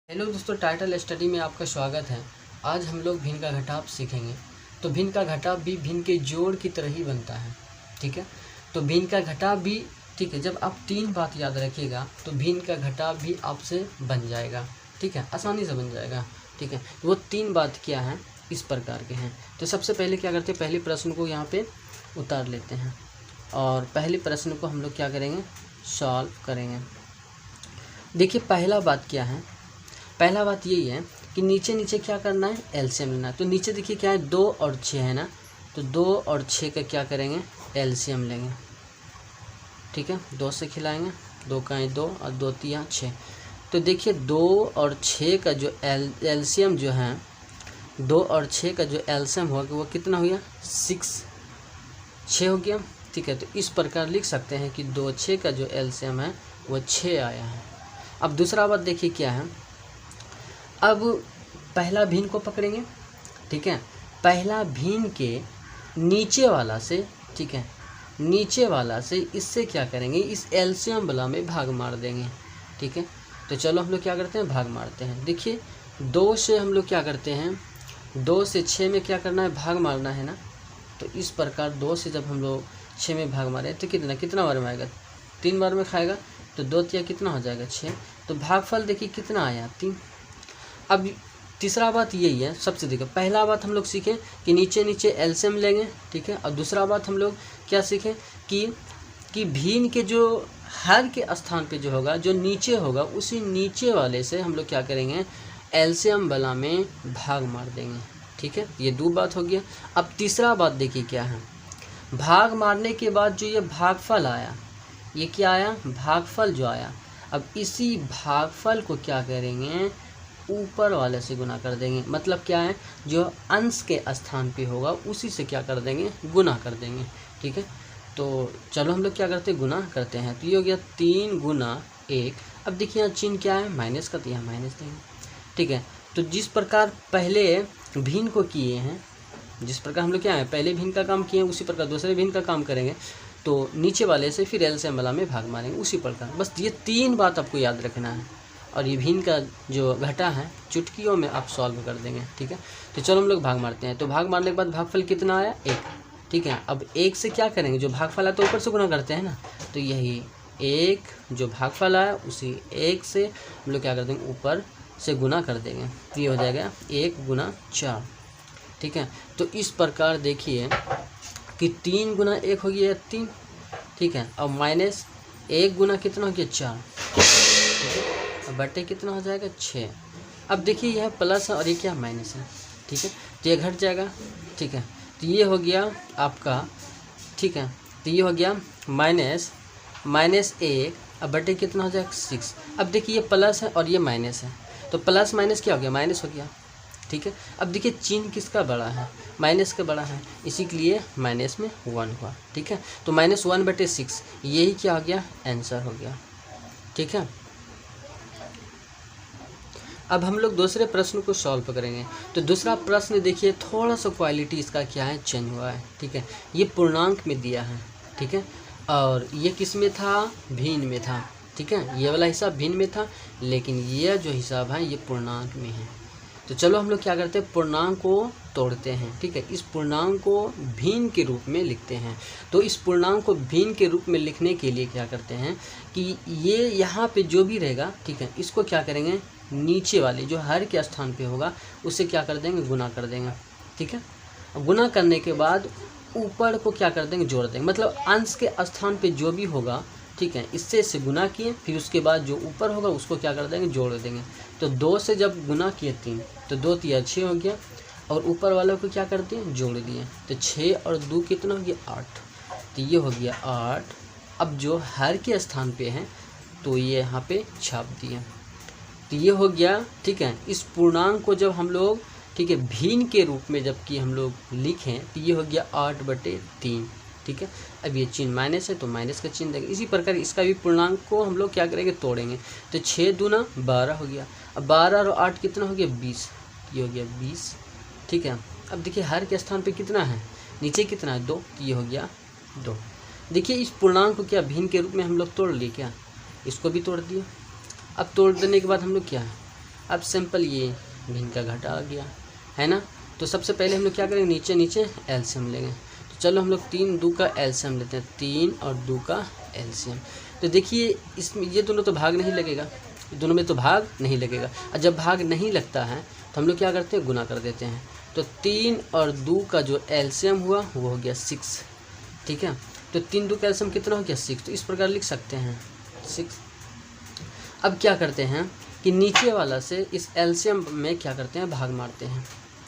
Hello दोस्तों, title study में आपका स्वागत है। आज हम लोग भिन्न का घटाव सीखेंगे। तो भिन्न का घटाव भी भिन्न के जोड़ की तरह ही बनता है, ठीक है। तो भिन्न का घटाव भी, ठीक है, जब आप तीन बात याद रखिएगा तो भिन्न का घटाव भी आपसे बन जाएगा, ठीक है, आसानी से बन जाएगा, ठीक है। वो तीन बात क्या हैं, इस प्रकार के हैं। तो सबसे पहले क्या करते हैं, पहले प्रश्न को यहाँ पे उतार लेते हैं और पहले प्रश्न को हम लोग क्या करेंगे, सॉल्व करेंगे। देखिए पहला बात क्या है, पहला बात यही है कि नीचे नीचे क्या करना है, एलसीएम लेना है। तो नीचे देखिए क्या है, 2 और 6 है ना, तो 2 और 6 का क्या करेंगे, एलसीएम लेंगे, ठीक है। 2 से खिलाएंगे, 2 का 2 और 2 3 6। तो देखिए 2 और 6 का जो एलसीएम जो है, 2 और 6 का जो एलसीएम होगा वो कितना हो गया, 6 हो गया, ठीक है। तो इस प्रकार लिख सकते हैं कि 2 6 का जो एलसीएम है वो 6 आया है। अब दूसरा बात देखिए क्या है, अब पहला भिन्न को पकड़ेंगे, ठीक है। पहला भिन्न के नीचे वाला से, ठीक है, नीचे वाला से इससे क्या करेंगे, इस एलसीएम वाला में भाग मार देंगे, ठीक है। तो चलो हम लोग क्या करते हैं, भाग मारते हैं। देखिए 2 से हम लोग क्या करते हैं, 2 से 6 में क्या करना है, भाग मारना है ना। तो इस प्रकार 2 से जब हम लोग 6 में भाग मारे तो कितना बार में आएगा, 3 बार में खाएगा। तो 2 3 कितना हो जाएगा, 6। तो भागफल देखिए कितना आया, 3। अब तीसरा बात यही है, सबसे देखो पहला बात हम लोग सीखें कि नीचे नीचे एलसीएम लेंगे, ठीक है। और दूसरा बात हम लोग क्या सीखें कि भिन्न के जो हर के स्थान पे जो होगा, जो नीचे होगा, उसी नीचे वाले से हम लोग क्या करेंगे, एलसीएम वाला में भाग मार देंगे, ठीक है। ये 2 बात हो गया। अब तीसरा बात देखिए क्या है, भाग मारने के बाद जो ये भागफल आया, ये क्या आया, भागफल जो आया। अब इसी भागफल को क्या करेंगे, ऊपर वाले से गुना कर देंगे। मतलब क्या है, जो अंश के स्थान पे होगा उसी से क्या कर देंगे, गुना कर देंगे, ठीक है। तो चलो हम लोग क्या करते हैं, गुना करते हैं। तो ये हो गया 3 गुना 1। अब देखिए यहाँ चिन्ह क्या है, माइनस का, तो यहाँ माइनस देंगे, ठीक है। तो जिस प्रकार पहले भिन्न को किए हैं, जिस प्रकार हम लोग क्या है पहले भिन्न का काम किए हैं, उसी प्रकार दूसरे भिन्न का काम करेंगे। तो नीचे वाले से फिर एलसीएम वाला में भाग मारेंगे, उसी प्रकार। बस ये 3 बात आपको याद रखना है और ये भिन्न का जो घटा है चुटकियों में आप सॉल्व कर देंगे, ठीक है। तो चलो हम लोग भाग मारते हैं। तो भाग मारने के बाद भागफल कितना आया, 1, ठीक है। अब 1 से क्या करेंगे, जो भागफल आया तो ऊपर से गुना करते हैं ना। तो यही 1 जो भागफल आया उसी 1 से हम लोग क्या कर देंगे, ऊपर से गुना कर देंगे। तो ये हो जाएगा 1 गुना 4, ठीक है। तो इस प्रकार देखिए कि 3 गुना 1 हो गया 3, ठीक है। अब माइनस 1 गुना कितना हो गया, 4, बटे कितना हो जाएगा, 6। अब देखिए यह प्लस है और ये क्या माइनस है, ठीक है। तो ये घट जाएगा, ठीक है। तो ये हो गया आपका, ठीक है। तो ये हो गया माइनस 1, अब बटे कितना हो जाएगा, 6। अब देखिए ये प्लस है और ये माइनस है, तो प्लस माइनस क्या हो गया, माइनस हो गया, ठीक है। अब देखिए चिन्ह किसका बड़ा है, माइनस का बड़ा है, इसी के लिए माइनस में 1 हुआ, ठीक है। तो -1/6 यही क्या हो गया, आंसर हो गया, ठीक है। अब हम लोग दूसरे प्रश्न को सॉल्व करेंगे। तो दूसरा प्रश्न देखिए थोड़ा सा क्वालिटी इसका क्या है, चेंज हुआ है, ठीक है। ये पूर्णांक में दिया है, ठीक है, और ये किस में था, भिन्न में था, ठीक है। ये वाला हिसाब भिन्न में था, लेकिन ये जो हिसाब है ये पूर्णांक में है। तो चलो हम लोग क्या करते हैं, पूर्णांक को तोड़ते हैं, ठीक है। इस पूर्णांक को भिन्न के रूप में लिखते हैं। तो इस पूर्णांक को भिन्न के रूप में लिखने के लिए क्या करते हैं कि ये यहाँ पे जो भी रहेगा, ठीक है, इसको क्या करेंगे, नीचे वाले जो हर के स्थान पे होगा उससे क्या कर देंगे, गुना कर देंगे, ठीक है। गुना करने के बाद ऊपर को क्या कर देंगे, जोड़ देंगे। मतलब अंश के स्थान पे जो भी होगा, ठीक है, इससे गुना किए, फिर उसके बाद जो ऊपर होगा उसको क्या कर देंगे, जोड़ देंगे। तो 2 से जब गुना किए 3, तो 2 3 6 हो गया, और ऊपर वालों को क्या कर दिए, जोड़ दिए। तो 6 और 2 कितना हो गया, 8। तो ये हो गया 8। अब जो हर के स्थान पे है तो ये यहाँ पे छाप दिए। तो ये हो गया, ठीक है। इस पूर्णांक को जब हम लोग, ठीक है, भिन्न के रूप में जबकि हम लोग लिखें तो ये हो गया 8/3, ठीक है। अब ये चिन्ह माइनस है तो माइनस का चिन्ह देंगे। इसी प्रकार इसका भी पूर्णांक को हम लोग क्या करेंगे, तोड़ेंगे। तो 6 दूना 12 हो गया। अब 12 और 8 कितना हो गया, 20। ये हो गया 20, ठीक है। अब देखिए हर के स्थान पे कितना है, नीचे कितना है, 2। ये हो गया 2। देखिए इस पूर्णांक को क्या भिन्न के रूप में हम लोग तोड़ लिए क्या, इसको भी तोड़ दिया। अब तोड़ देने के बाद हम लोग क्या है, अब सिंपल ये भिन्न का घटा आ गया है ना। तो सबसे पहले हम लोग क्या करेंगे, नीचे नीचे एलसीएम लेंगे। तो चलो हम लोग 3 2 का एलसीएम लेते हैं, 3 और 2 का एलसीएम। तो देखिए इसमें ये दोनों तो भाग नहीं लगेगा, दोनों में तो भाग नहीं लगेगा, और जब भाग नहीं लगता है तो हम लोग क्या करते हैं, गुना कर देते हैं। तो 3 और 2 का जो एलसीएम हुआ वो हो गया 6, ठीक है। तो 3 2 का एलसीएम कितना हो गया 6, तो इस प्रकार लिख सकते हैं 6। अब क्या करते हैं कि नीचे वाला से इस एलसीएम में क्या करते हैं, भाग मारते हैं,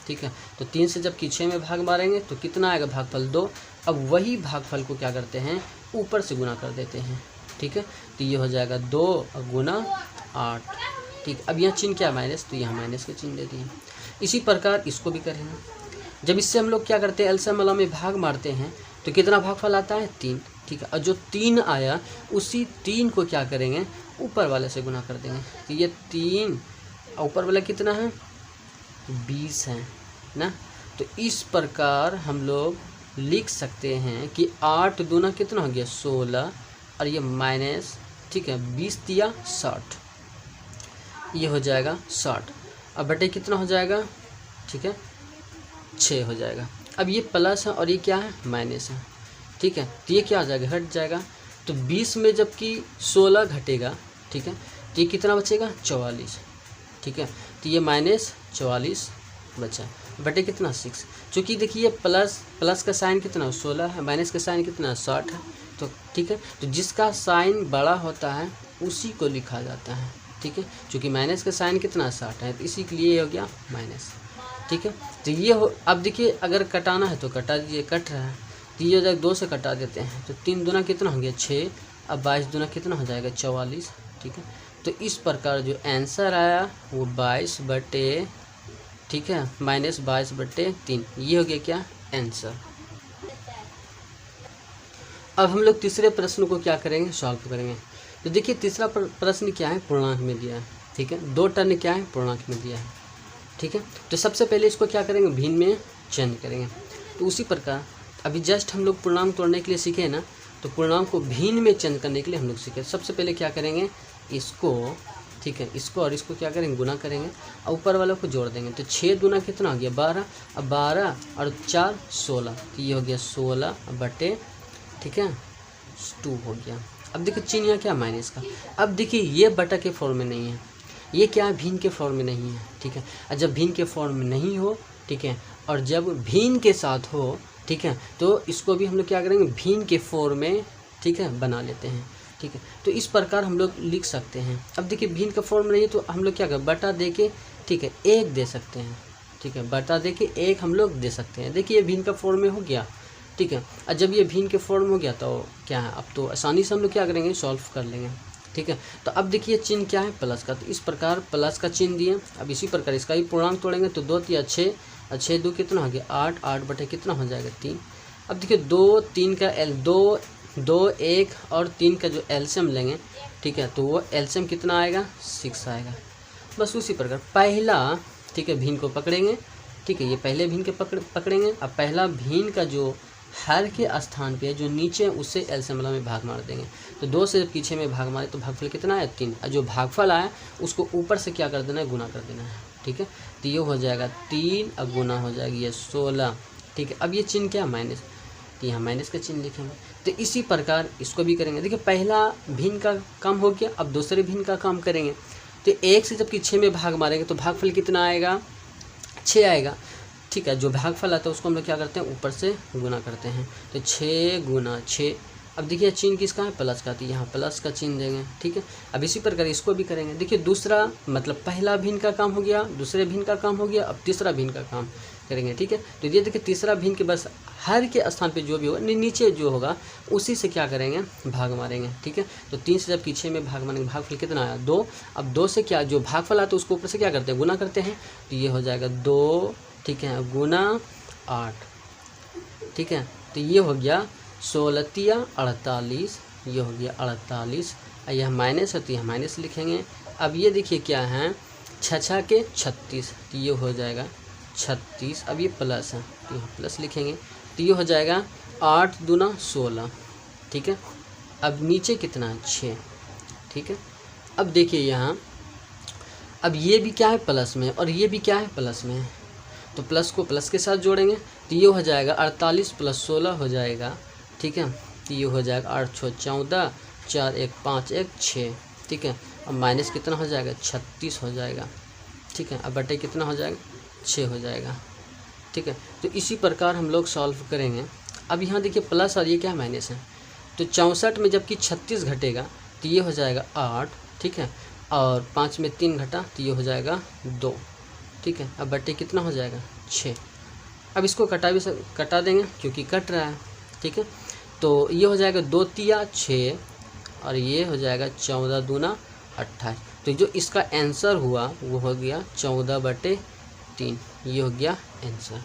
ठीक है। तो 3 से जब कि 6 में भाग मारेंगे तो कितना आएगा, भागफल 2। अब वही भागफल को क्या करते हैं, ऊपर से गुना कर देते हैं, ठीक है। तो ये हो जाएगा 2 गुना 8, ठीक। अब यहाँ चिन्ह क्या माइनस, तो यहाँ माइनस के चिन्ह दे दिए। इसी प्रकार इसको भी करेंगे। जब इससे हम लोग क्या करते हैं, एलसीएम वाला में भाग मारते हैं तो कितना भागफल आता है, 3, ठीक है। और जो 3 आया उसी 3 को क्या करेंगे, ऊपर वाले से गुना कर देंगे। तो ये 3 ऊपर वाला कितना है, 20 है ना। तो इस प्रकार हम लोग लिख सकते हैं कि 8 दूना कितना हो गया 16, और ये माइनस, ठीक है, 20 दिया 60, ये हो जाएगा 60। अब बटे कितना हो जाएगा, ठीक है, 6 हो जाएगा। अब ये प्लस है और ये क्या है, माइनस है, ठीक है। तो ये क्या हो जाएगा, हट जाएगा। तो 20 में जबकि 16 घटेगा, ठीक है, तो ये कितना बचेगा, 44, ठीक है। तो ये माइनस 44 बचा, बटे कितना 6। चूँकि देखिए प्लस का साइन कितना 16 है, माइनस का साइन कितना 60 है, तो ठीक है। तो जिसका साइन बड़ा होता है उसी को लिखा जाता है, ठीक है। चूँकि माइनस का साइन कितना 60 है, तो इसी के लिए हो गया माइनस, ठीक है। तो ये हो, अब देखिए अगर कटाना है तो कटा दीजिए, कट रहा है तो ये हो जाएगा 2 से कटा देते हैं। तो 3 दूना कितना हो गया 6, अब 22 दूना कितना हो जाएगा 44, ठीक है। तो इस प्रकार जो आंसर आया वो 22 बटे, ठीक है, माइनस 22 बटे 3, ये हो गया क्या, आंसर। अब हम लोग तीसरे प्रश्न को क्या करेंगे, सॉल्व करेंगे। तो देखिए तीसरा प्रश्न क्या है, पूर्णांक में दिया है, ठीक है। 2 टर्म क्या है, पूर्णांक में दिया है, ठीक है। तो सबसे पहले इसको क्या करेंगे, भिन्न में चेंज करेंगे। तो उसी प्रकार अभी जस्ट हम लोग पूर्णांक तोड़ने के लिए सीखे ना, तो पूर्णांक को भिन्न में चेंज करने के लिए हम लोग सीखे। सबसे पहले क्या करेंगे, इसको, ठीक है, इसको और इसको क्या करेंगे, गुना करेंगे और ऊपर वालों को जोड़ देंगे। तो 6 दूना कितना हो गया 12, अब 12 और 4 16, तो ये हो गया 16 बटे, ठीक है, 2 हो गया। अब देखिए चिन्ह यहाँ क्या, माइनस का। अब देखिए ये बटा के फॉर्म में नहीं है, ये क्या है, भिन्न के फॉर्म में नहीं है, ठीक है। और जब भिन्न के फॉर्म में नहीं हो, ठीक है, और जब भिन्न के साथ हो, ठीक है, तो इसको भी हम लोग क्या करेंगे, भिन्न के फॉर्म में, ठीक है, बना लेते हैं, ठीक है। तो इस प्रकार हम लोग लिख सकते हैं। अब देखिए भिन्न का फॉर्म नहीं है तो हम लोग क्या करें, बटा दे के, ठीक है, 1 दे सकते हैं, ठीक है, बटा दे के 1 हम लोग दे सकते हैं। देखिए ये भिन्न का फॉर्म में हो गया, ठीक है। और जब ये भिन्न के फॉर्म हो गया तो क्या है, अब तो आसानी से हम लोग क्या करेंगे, सॉल्व कर लेंगे, ठीक है। तो अब देखिए चिन्ह क्या है, प्लस का। तो इस प्रकार प्लस का चिन्ह दिए। अब इसी प्रकार इसका ही पूर्णांक तोड़ेंगे। तो 2 या 6 और 6 2 कितना हो गया 8, 8 बटे कितना हो जाएगा 3। अब देखिए 2 3 का 2 1 और 3 का जो एलसीएम लेंगे, ठीक है, तो वो एलसीएम कितना आएगा 6 आएगा। बस उसी प्रकार पहला, ठीक है, भिन्न को पकड़ेंगे, ठीक है, ये पहले भिन्न के पकड़ेंगे। अब पहला भिन्न का जो हर के स्थान पे जो नीचे उससे एलसीएम वाला में भाग मार देंगे। तो 2 से पीछे में भाग मारे तो भागफल कितना आया 3, और जो भागफल आया उसको ऊपर से क्या कर देना है, गुना कर देना है, ठीक है। तो ये हो जाएगा 3 और गुना हो जाएगी ये 16, ठीक है। अब ये चिन्ह क्या, माइनस, तो यहाँ माइनस का चिन्ह लिखेंगे। तो इसी प्रकार इसको भी करेंगे। देखिए पहला भिन्न का काम हो गया, अब दूसरे भिन्न का काम करेंगे। तो 1 से जबकि 6 में भाग मारेंगे तो भागफल कितना आएगा, 6 आएगा, ठीक है। जो भागफल आता है उसको हम लोग क्या करते हैं, ऊपर से गुना करते हैं। तो 6 गुना 6। अब देखिए चिन्ह किसका है, प्लस का, तो यहाँ प्लस का चिन्ह देंगे, ठीक है। अब इसी प्रकार इसको भी करेंगे। देखिए दूसरा मतलब पहला भिन्न का काम हो गया, दूसरे भिन्न का काम हो गया, अब तीसरा भिन्न का काम करेंगे, ठीक है। तो ये देखिए तीसरा भिन्न के बस हर के स्थान पे जो भी होगा नीचे जो होगा उसी से क्या करेंगे, भाग मारेंगे, ठीक है। तो 3 से जब 6 में भाग मारेंगे, भागफल कितना आया 2। अब 2 से क्या जो भागफल आता है उसको ऊपर से क्या करते हैं, गुना करते हैं। तो ये हो जाएगा 2, ठीक है, गुना 8, ठीक है। तो ये हो गया 16 48, ये हो गया 48। यह माइनस है तो यह माइनस लिखेंगे। अब ये देखिए क्या है, 6 के 36, तो ये हो जाएगा 36। अब ये प्लस है तो यहाँ प्लस लिखेंगे। तो ये हो जाएगा 8 दूना 16, ठीक है। अब नीचे कितना है 6, ठीक है। अब देखिए यहाँ अब ये भी क्या है प्लस में और ये भी क्या है प्लस में, तो प्लस को प्लस के साथ जोड़ेंगे तो ये हो जाएगा 48 + 16 हो जाएगा, ठीक है। तो ये हो जाएगा 8 × 6 = 14, 4 × 1 = 5, 1 = 6, ठीक है। अब माइनस कितना हो जाएगा 36 हो जाएगा, ठीक है। अब बटे कितना हो जाएगा 6 हो जाएगा, ठीक है। तो इसी प्रकार हम लोग सॉल्व करेंगे। अब यहाँ देखिए प्लस और ये क्या माइनस है, तो 64 में जबकि 36 घटेगा तो ये हो जाएगा 8, ठीक है। और 5 में 3 घटा तो ये हो जाएगा 2, ठीक है। अब बटे कितना हो जाएगा 6। अब इसको कटा देंगे क्योंकि कट रहा है, ठीक है। तो ये हो जाएगा 2 × 3 = 6 और ये हो जाएगा 14 × 2 = 28। तो जो इसका आंसर हुआ वो हो गया 14/3, ये हो गया आंसर।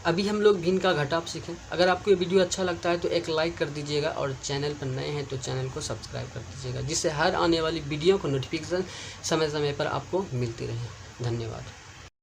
अभी हम लोग भिन्न का घटाव सीखें। अगर आपको ये वीडियो अच्छा लगता है तो एक लाइक कर दीजिएगा और चैनल पर नए हैं तो चैनल को सब्सक्राइब कर दीजिएगा, जिससे हर आने वाली वीडियो को नोटिफिकेशन समय समय पर आपको मिलती रहे। धन्यवाद।